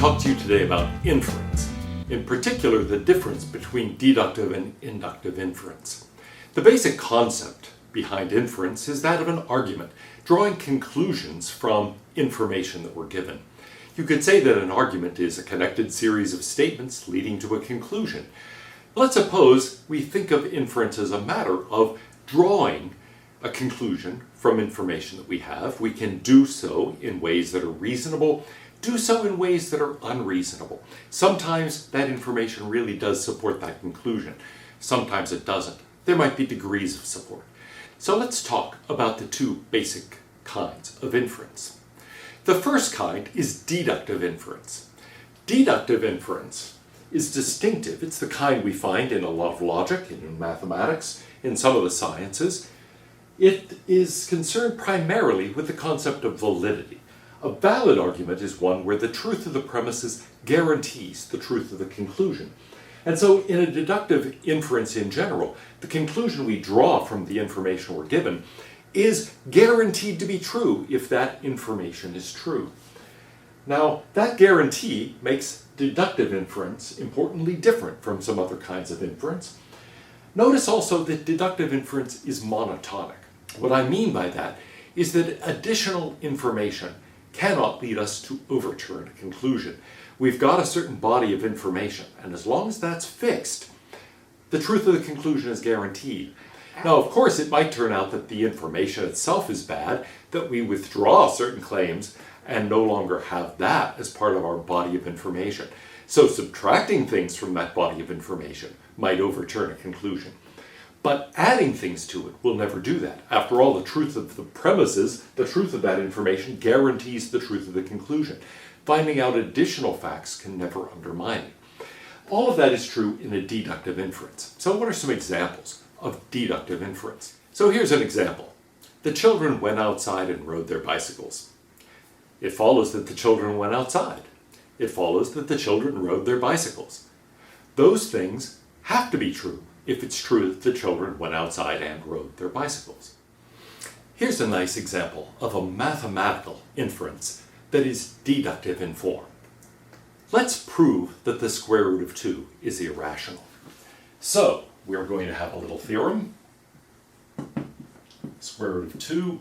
talk to you today about inference, in particular the difference between deductive and inductive inference. The basic concept behind inference is that of an argument, drawing conclusions from information that we're given. You could say that an argument is a connected series of statements leading to a conclusion. Let's suppose we think of inference as a matter of drawing a conclusion from information that we have. We can do so in ways that are reasonable, do so in ways that are unreasonable. Sometimes that information really does support that conclusion. Sometimes it doesn't. There might be degrees of support. So let's talk about the two basic kinds of inference. The first kind is deductive inference. Deductive inference is distinctive. It's the kind we find in a lot of logic, in mathematics, in some of the sciences. It is concerned primarily with the concept of validity. A valid argument is one where the truth of the premises guarantees the truth of the conclusion. And so in a deductive inference in general, the conclusion we draw from the information we're given is guaranteed to be true if that information is true. Now, that guarantee makes deductive inference importantly different from some other kinds of inference. Notice also that deductive inference is monotonic. What I mean by that is that additional information cannot lead us to overturn a conclusion. We've got a certain body of information, and as long as that's fixed, the truth of the conclusion is guaranteed. Now, of course, it might turn out that the information itself is bad, that we withdraw certain claims and no longer have that as part of our body of information. So subtracting things from that body of information might overturn a conclusion. But adding things to it will never do that. After all, the truth of the premises, the truth of that information guarantees the truth of the conclusion. Finding out additional facts can never undermine it. All of that is true in a deductive inference. So what are some examples of deductive inference? So here's an example. The children went outside and rode their bicycles. It follows that the children went outside. It follows that the children rode their bicycles. Those things have to be true if it's true that the children went outside and rode their bicycles. Here's a nice example of a mathematical inference that is deductive in form. Let's prove that the square root of 2 is irrational. So, we're going to have a little theorem. Square root of 2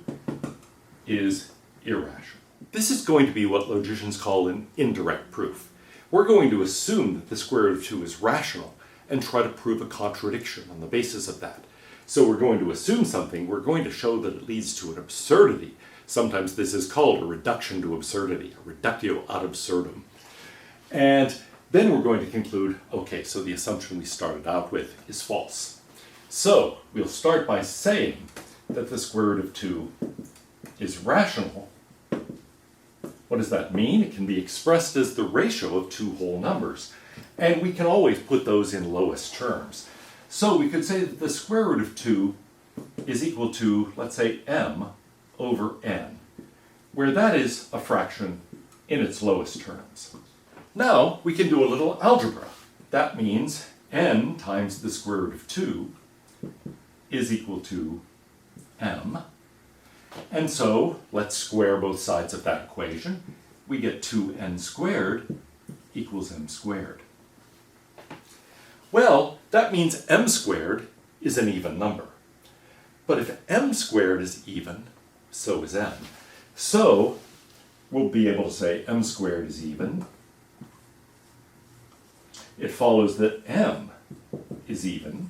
is irrational. This is going to be what logicians call an indirect proof. We're going to assume that the square root of 2 is rational and try to prove a contradiction on the basis of that. So we're going to assume something, we're going to show that it leads to an absurdity. Sometimes this is called a reduction to absurdity, a reductio ad absurdum. And then we're going to conclude, okay, so the assumption we started out with is false. So we'll start by saying that the square root of 2 is rational. What does that mean? It can be expressed as the ratio of two whole numbers. And we can always put those in lowest terms. So we could say that the square root of 2 is equal to, let's say, m over n, where that is a fraction in its lowest terms. Now we can do a little algebra. That means n times the square root of 2 is equal to m. And so let's square both sides of that equation. We get 2n squared equals m squared. Well, that means m squared is an even number. But if m squared is even, so is n. So we'll be able to say m squared is even. It follows that m is even.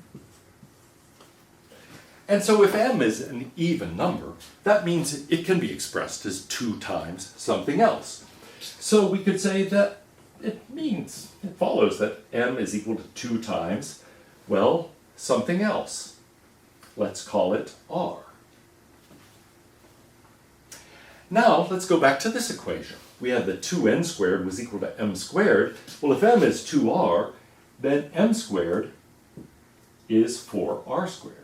And so if m is an even number, that means it can be expressed as 2 times something else. So we could say that it follows that m is equal to 2 times, well, something else. Let's call it r. Now, let's go back to this equation. We had that 2n squared was equal to m squared. Well, if m is 2r, then m squared is 4r squared.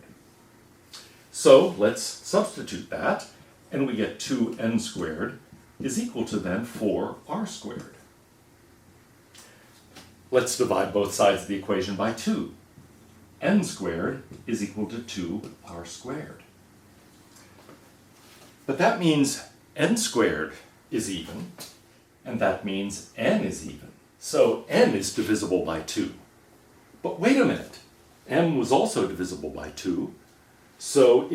So let's substitute that, and we get 2n squared is equal to then 4r squared. Let's divide both sides of the equation by 2. N squared is equal to 2r squared. But that means n squared is even, and that means n is even. So n is divisible by 2. But wait a minute, m was also divisible by 2, so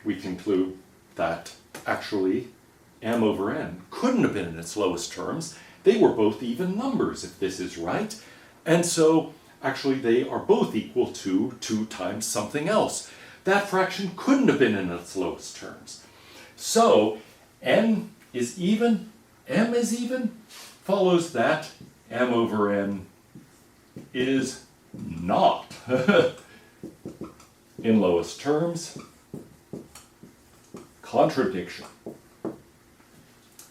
we conclude that actually m over n couldn't have been in its lowest terms. They were both even numbers, if this is right, and so actually they are both equal to 2 times something else. That fraction couldn't have been in its lowest terms. So n is even, m is even, follows that m over n is not in lowest terms. Contradiction.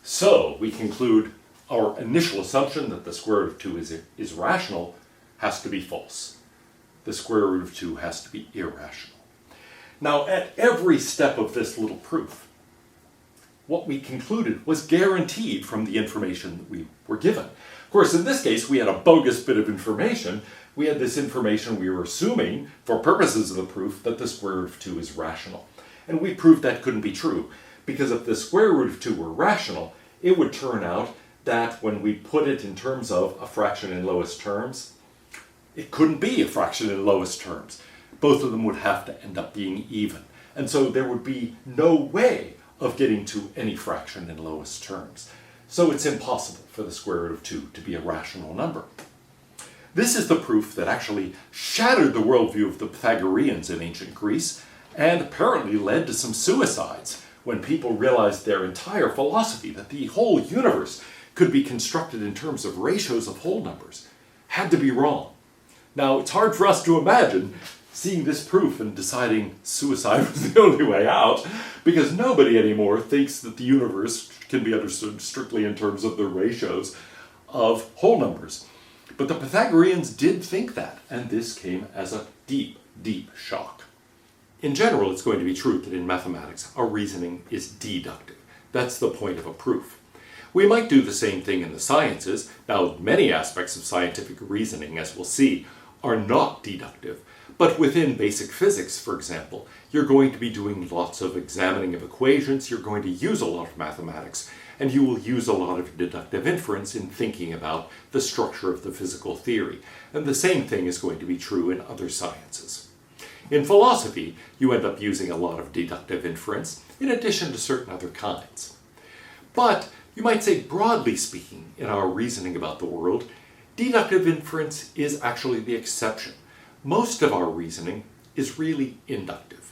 So we conclude our initial assumption that the square root of 2 is rational has to be false. The square root of 2 has to be irrational. Now, at every step of this little proof, what we concluded was guaranteed from the information that we were given. Of course, in this case, we had a bogus bit of information. We had this information we were assuming, for purposes of the proof, that the square root of 2 is rational. And we proved that couldn't be true, because if the square root of 2 were rational, it would turn out that when we put it in terms of a fraction in lowest terms, it couldn't be a fraction in lowest terms. Both of them would have to end up being even. And so there would be no way of getting to any fraction in lowest terms. So it's impossible for the square root of 2 to be a rational number. This is the proof that actually shattered the worldview of the Pythagoreans in ancient Greece and apparently led to some suicides when people realized their entire philosophy, that the whole universe could be constructed in terms of ratios of whole numbers, had to be wrong. Now, it's hard for us to imagine seeing this proof and deciding suicide was the only way out, because nobody anymore thinks that the universe can be understood strictly in terms of the ratios of whole numbers. But the Pythagoreans did think that, and this came as a deep, deep shock. In general, it's going to be true that in mathematics, our reasoning is deductive. That's the point of a proof. We might do the same thing in the sciences. Now, many aspects of scientific reasoning, as we'll see, are not deductive. But within basic physics, for example, you're going to be doing lots of examining of equations, you're going to use a lot of mathematics, and you will use a lot of deductive inference in thinking about the structure of the physical theory. And the same thing is going to be true in other sciences. In philosophy, you end up using a lot of deductive inference, in addition to certain other kinds. But you might say, broadly speaking, in our reasoning about the world, deductive inference is actually the exception. Most of our reasoning is really inductive.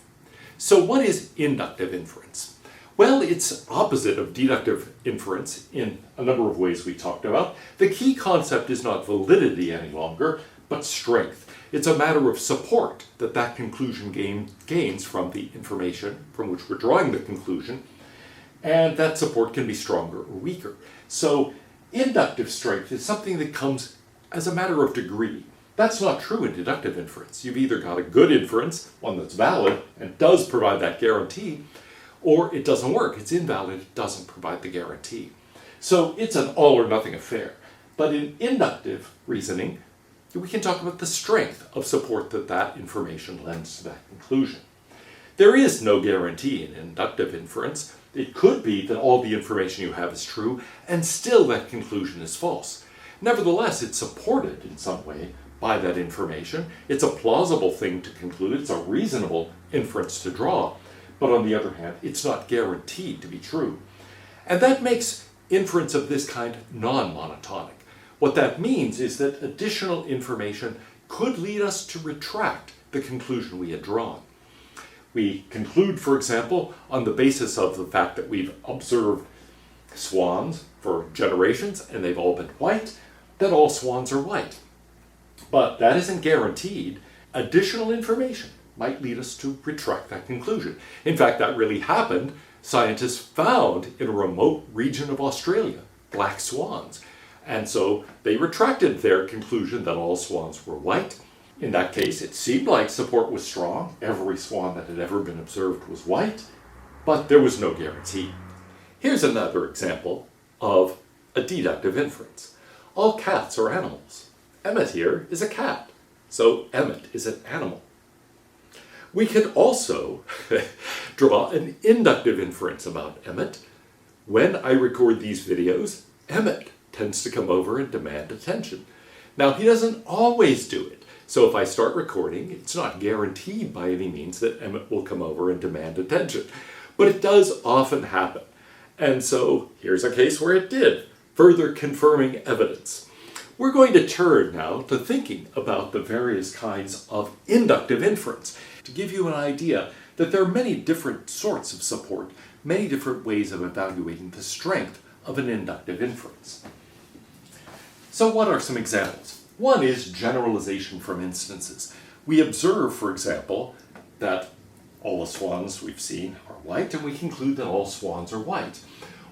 So what is inductive inference? Well, it's opposite of deductive inference in a number of ways we talked about. The key concept is not validity any longer, but strength. It's a matter of support that conclusion gains from the information from which we're drawing the conclusion, and that support can be stronger or weaker. So inductive strength is something that comes as a matter of degree. That's not true in deductive inference. You've either got a good inference, one that's valid and does provide that guarantee, or it doesn't work. It's invalid, it doesn't provide the guarantee. So it's an all or nothing affair. But in inductive reasoning, we can talk about the strength of support that information lends to that conclusion. There is no guarantee in inductive inference. It could be that all the information you have is true, and still that conclusion is false. Nevertheless, it's supported in some way by that information. It's a plausible thing to conclude. It's a reasonable inference to draw. But on the other hand, it's not guaranteed to be true. And that makes inference of this kind non-monotonic. What that means is that additional information could lead us to retract the conclusion we had drawn. We conclude, for example, on the basis of the fact that we've observed swans for generations and they've all been white, that all swans are white. But that isn't guaranteed. Additional information might lead us to retract that conclusion. In fact, that really happened. Scientists found in a remote region of Australia black swans. And so they retracted their conclusion that all swans were white. In that case, it seemed like support was strong. Every swan that had ever been observed was white, but there was no guarantee. Here's another example of a deductive inference. All cats are animals. Emmett here is a cat, so Emmett is an animal. We could also draw an inductive inference about Emmett. When I record these videos, Emmett tends to come over and demand attention. Now, he doesn't always do it. So if I start recording, it's not guaranteed by any means that Emmett will come over and demand attention. But it does often happen. And so here's a case where it did, further confirming evidence. We're going to turn now to thinking about the various kinds of inductive inference to give you an idea that there are many different sorts of support, many different ways of evaluating the strength of an inductive inference. So what are some examples? One is generalization from instances. We observe, for example, that all the swans we've seen are white, and we conclude that all swans are white.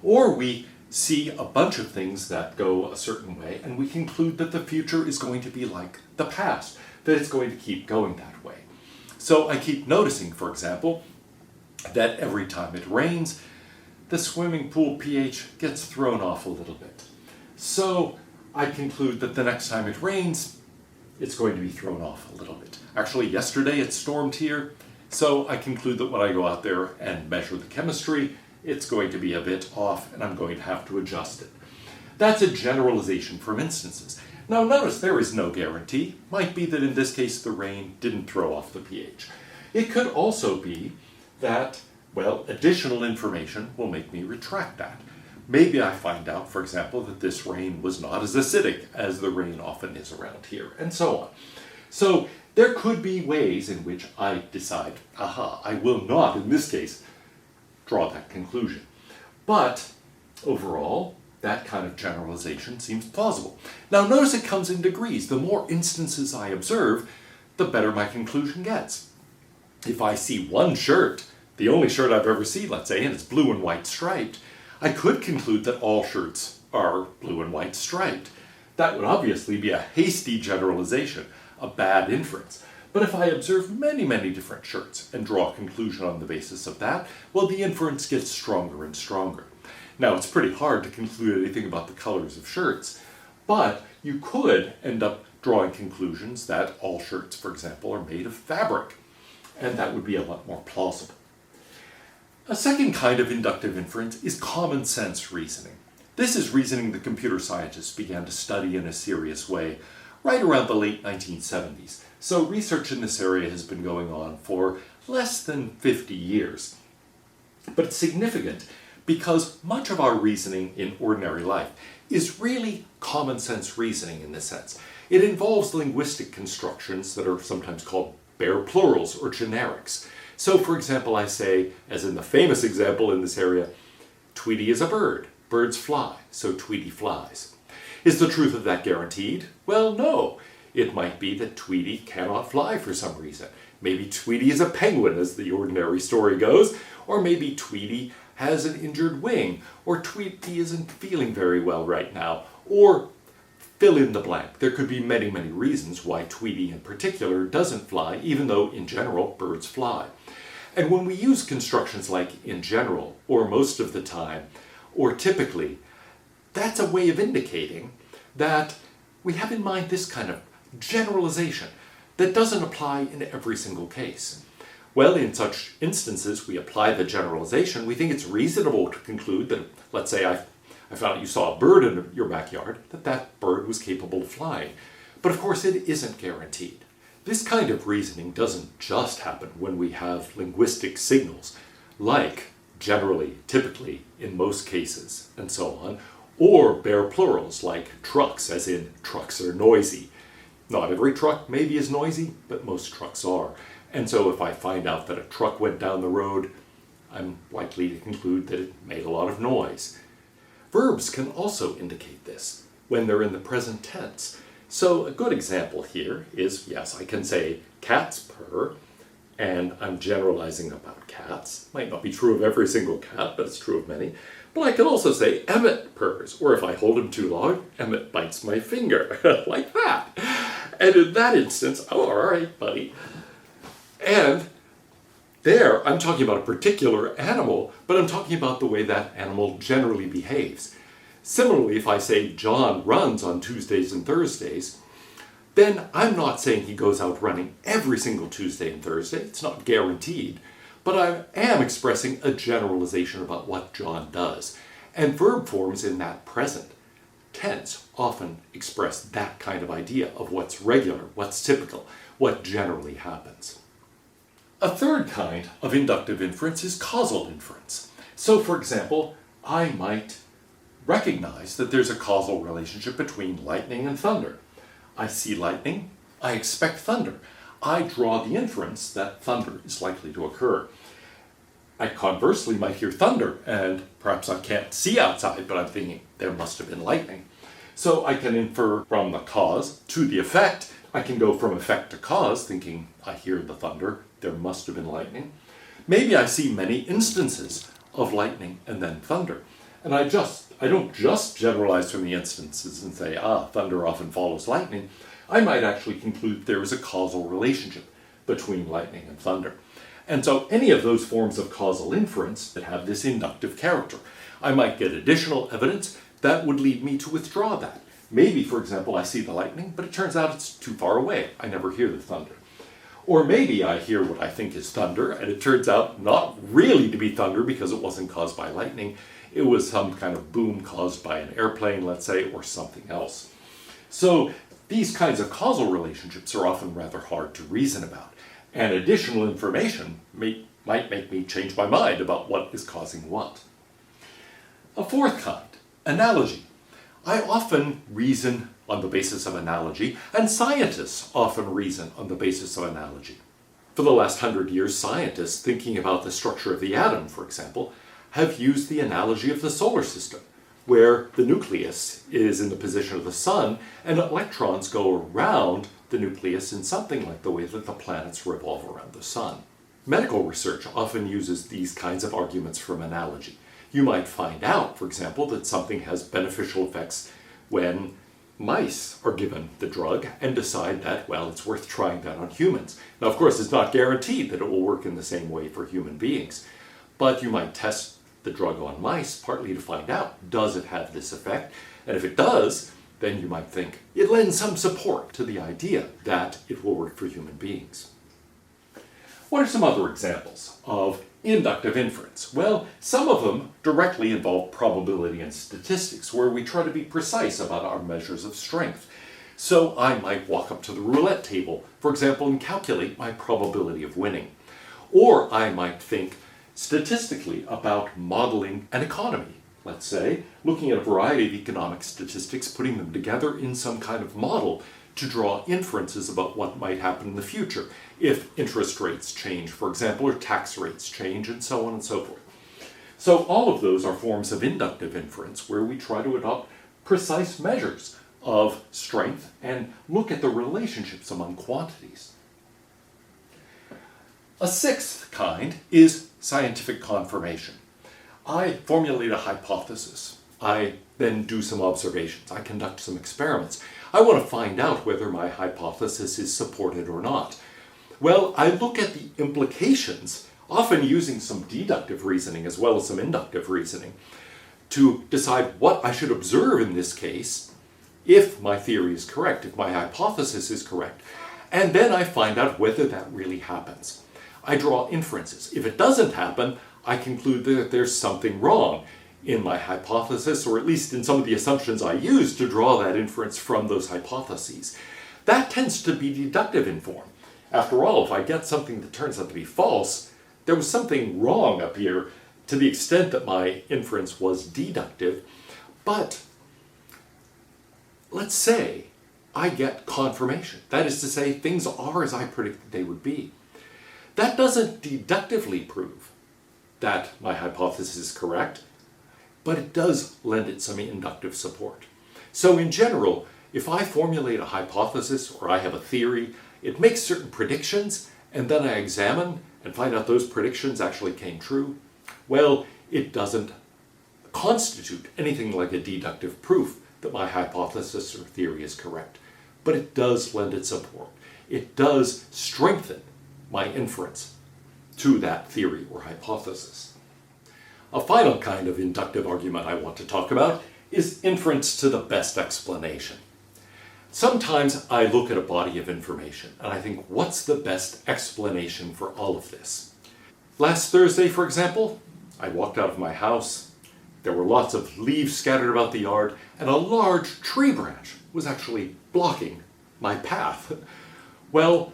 Or we see a bunch of things that go a certain way, and we conclude that the future is going to be like the past, that it's going to keep going that way. So I keep noticing, for example, that every time it rains, the swimming pool pH gets thrown off a little bit. So I conclude that the next time it rains, it's going to be thrown off a little bit. Actually, yesterday it stormed here, so I conclude that when I go out there and measure the chemistry, it's going to be a bit off and I'm going to have to adjust it. That's a generalization from instances. Now notice there is no guarantee. Might be that in this case the rain didn't throw off the pH. It could also be that, well, additional information will make me retract that. Maybe I find out, for example, that this rain was not as acidic as the rain often is around here, and so on. So there could be ways in which I decide, I will not, in this case, draw that conclusion. But overall, that kind of generalization seems plausible. Now notice it comes in degrees. The more instances I observe, the better my conclusion gets. If I see one shirt, the only shirt I've ever seen, let's say, and it's blue and white striped, I could conclude that all shirts are blue and white striped. That would obviously be a hasty generalization, a bad inference. But if I observe many, many different shirts and draw a conclusion on the basis of that, well, the inference gets stronger and stronger. Now, it's pretty hard to conclude anything about the colors of shirts, but you could end up drawing conclusions that all shirts, for example, are made of fabric, and that would be a lot more plausible. A second kind of inductive inference is common sense reasoning. This is reasoning the computer scientists began to study in a serious way right around the late 1970s. So research in this area has been going on for less than 50 years. But it's significant because much of our reasoning in ordinary life is really common sense reasoning in this sense. It involves linguistic constructions that are sometimes called bare plurals or generics. So, for example, I say, as in the famous example in this area, Tweety is a bird. Birds fly, so Tweety flies. Is the truth of that guaranteed? Well, no. It might be that Tweety cannot fly for some reason. Maybe Tweety is a penguin, as the ordinary story goes, or maybe Tweety has an injured wing, or Tweety isn't feeling very well right now, or fill in the blank. There could be many, many reasons why Tweety in particular doesn't fly, even though in general birds fly. And when we use constructions like in general, or most of the time, or typically, that's a way of indicating that we have in mind this kind of generalization that doesn't apply in every single case. Well, in such instances, we apply the generalization. We think it's reasonable to conclude that, let's say I found out you saw a bird in your backyard, that bird was capable of flying. But of course, it isn't guaranteed. This kind of reasoning doesn't just happen when we have linguistic signals, like generally, typically, in most cases, and so on, or bare plurals like trucks, as in trucks are noisy. Not every truck maybe is noisy, but most trucks are. And so if I find out that a truck went down the road, I'm likely to conclude that it made a lot of noise. Verbs can also indicate this when they're in the present tense. So a good example here is, yes, I can say cats purr, and I'm generalizing about cats. Might not be true of every single cat, but it's true of many. But I can also say Emmett purrs, or if I hold him too long, Emmett bites my finger, like that. And in that instance, oh, all right, buddy. And there, I'm talking about a particular animal, but I'm talking about the way that animal generally behaves. Similarly, if I say John runs on Tuesdays and Thursdays, then I'm not saying he goes out running every single Tuesday and Thursday. It's not guaranteed. But I am expressing a generalization about what John does. And verb forms in that present tense often express that kind of idea of what's regular, what's typical, what generally happens. A third kind of inductive inference is causal inference. So, for example, I might recognize that there's a causal relationship between lightning and thunder. I see lightning, I expect thunder. I draw the inference that thunder is likely to occur. I conversely might hear thunder, and perhaps I can't see outside, but I'm thinking there must have been lightning. So I can infer from the cause to the effect. I can go from effect to cause, thinking I hear the thunder, there must have been lightning. Maybe I see many instances of lightning and then thunder. And I don't just generalize from the instances and say, thunder often follows lightning. I might actually conclude there is a causal relationship between lightning and thunder. And so any of those forms of causal inference that have this inductive character, I might get additional evidence that would lead me to withdraw that. Maybe, for example, I see the lightning, but it turns out it's too far away. I never hear the thunder. Or maybe I hear what I think is thunder, and it turns out not really to be thunder because it wasn't caused by lightning. It was some kind of boom caused by an airplane, let's say, or something else. So these kinds of causal relationships are often rather hard to reason about. And additional information might make me change my mind about what is causing what. A fourth kind, analogy. I often reason on the basis of analogy, and scientists often reason on the basis of analogy. For the last 100 years, scientists, thinking about the structure of the atom, for example, have used the analogy of the solar system, where the nucleus is in the position of the sun, and electrons go around the nucleus in something like the way that the planets revolve around the sun. Medical research often uses these kinds of arguments from analogy. You might find out, for example, that something has beneficial effects when mice are given the drug and decide that, well, it's worth trying that on humans. Now, of course, it's not guaranteed that it will work in the same way for human beings, but you might test the drug on mice partly to find out, does it have this effect? And if it does, then you might think it lends some support to the idea that it will work for human beings. What are some other examples of inductive inference? Well, some of them directly involve probability and statistics, where we try to be precise about our measures of strength. So I might walk up to the roulette table, for example, and calculate my probability of winning. Or I might think statistically about modeling an economy. Let's say, looking at a variety of economic statistics, putting them together in some kind of model to draw inferences about what might happen in the future if interest rates change, for example, or tax rates change, and so on and so forth. So all of those are forms of inductive inference where we try to adopt precise measures of strength and look at the relationships among quantities. A sixth kind is scientific confirmation. I formulate a hypothesis. I then do some observations. I conduct some experiments. I want to find out whether my hypothesis is supported or not. Well, I look at the implications, often using some deductive reasoning as well as some inductive reasoning, to decide what I should observe in this case if my theory is correct, if my hypothesis is correct. And then I find out whether that really happens. I draw inferences. If it doesn't happen, I conclude that there's something wrong in my hypothesis, or at least in some of the assumptions I use to draw that inference from those hypotheses. That tends to be deductive in form. After all, if I get something that turns out to be false, there was something wrong up here to the extent that my inference was deductive. But let's say I get confirmation. That is to say, things are as I predicted they would be. That doesn't deductively prove that my hypothesis is correct, but it does lend it some inductive support. So in general, if I formulate a hypothesis or I have a theory, it makes certain predictions, and then I examine and find out those predictions actually came true, well, it doesn't constitute anything like a deductive proof that my hypothesis or theory is correct. But it does lend it support. It does strengthen my inference to that theory or hypothesis. A final kind of inductive argument I want to talk about is inference to the best explanation. Sometimes I look at a body of information and I think, what's the best explanation for all of this? Last Thursday, for example, I walked out of my house there were lots of leaves scattered about the yard, and a large tree branch was actually blocking my path. Well,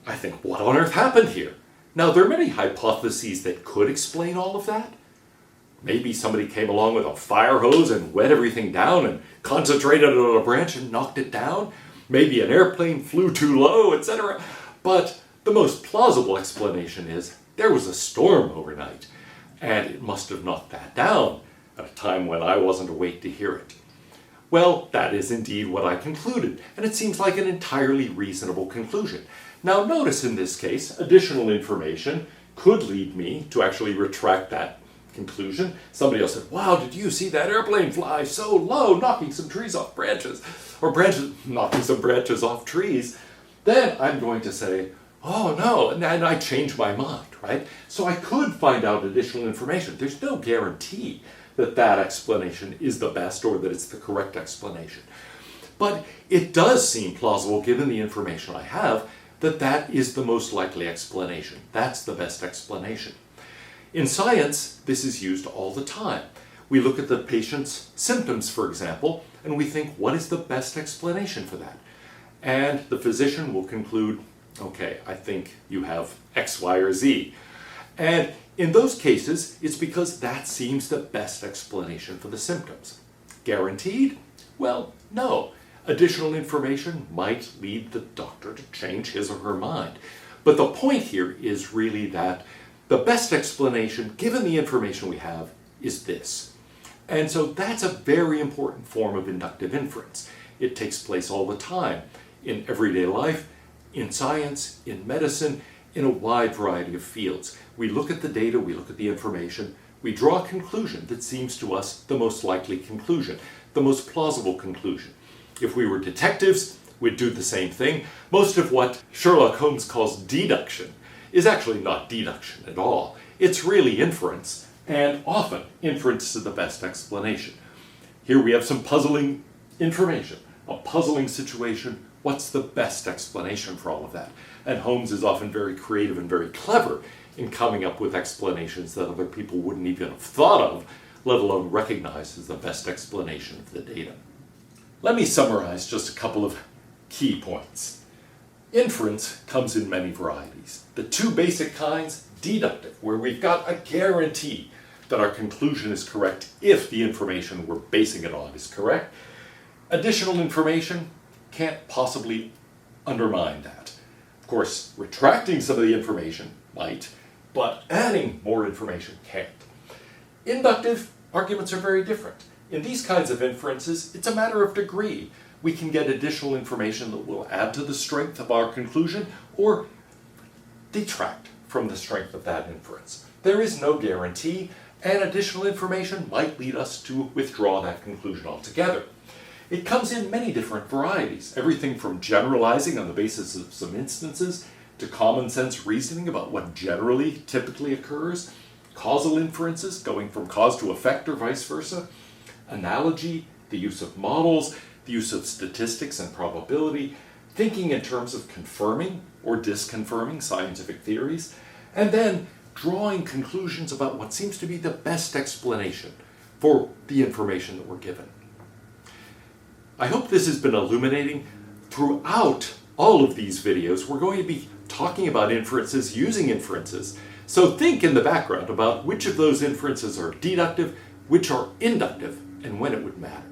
I think, what on earth happened here? Now, there are many hypotheses that could explain all of that. Maybe somebody came along with a fire hose and wet everything down and concentrated it on a branch and knocked it down. Maybe an airplane flew too low, etc. But the most plausible explanation is there was a storm overnight, and it must have knocked that down at a time when I wasn't awake to hear it. Well, that is indeed what I concluded, and it seems like an entirely reasonable conclusion. Now, notice in this case, additional information could lead me to actually retract that conclusion. Somebody else said, wow, did you see that airplane fly so low, knocking some trees off branches, or branches knocking some branches off trees? Then I'm going to say, oh no, and I change my mind, right? So I could find out additional information. There's no guarantee that that explanation is the best or that it's the correct explanation. But it does seem plausible, given the information I have, that that is the most likely explanation. That's the best explanation. In science, this is used all the time. We look at the patient's symptoms, for example, and we think, what is the best explanation for that? And the physician will conclude, okay, I think you have X, Y, or Z. And in those cases, it's because that seems the best explanation for the symptoms. Guaranteed? Well, no. Additional information might lead the doctor to change his or her mind. But the point here is really that the best explanation, given the information we have, is this. And so that's a very important form of inductive inference. It takes place all the time in everyday life, in science, in medicine, in a wide variety of fields. We look at the data, we look at the information, we draw a conclusion that seems to us the most likely conclusion, the most plausible conclusion. If we were detectives, we'd do the same thing. Most of what Sherlock Holmes calls deduction is actually not deduction at all. It's really inference, and often inference is the best explanation. Here we have some puzzling information, a puzzling situation. What's the best explanation for all of that? And Holmes is often very creative and very clever in coming up with explanations that other people wouldn't even have thought of, let alone recognize as the best explanation of the data. Let me summarize just a couple of key points. Inference comes in many varieties. The two basic kinds, deductive, where we've got a guarantee that our conclusion is correct if the information we're basing it on is correct. Additional information can't possibly undermine that. Of course, retracting some of the information might, but adding more information can't. Inductive arguments are very different. In these kinds of inferences, it's a matter of degree. We can get additional information that will add to the strength of our conclusion or detract from the strength of that inference. There is no guarantee, and additional information might lead us to withdraw that conclusion altogether. It comes in many different varieties, everything from generalizing on the basis of some instances to common sense reasoning about what generally, typically occurs, causal inferences, going from cause to effect or vice versa, analogy, the use of models, the use of statistics and probability, thinking in terms of confirming or disconfirming scientific theories, and then drawing conclusions about what seems to be the best explanation for the information that we're given. I hope this has been illuminating. Throughout all of these videos, we're going to be talking about inferences using inferences. So think in the background about which of those inferences are deductive, which are inductive, and when it would matter.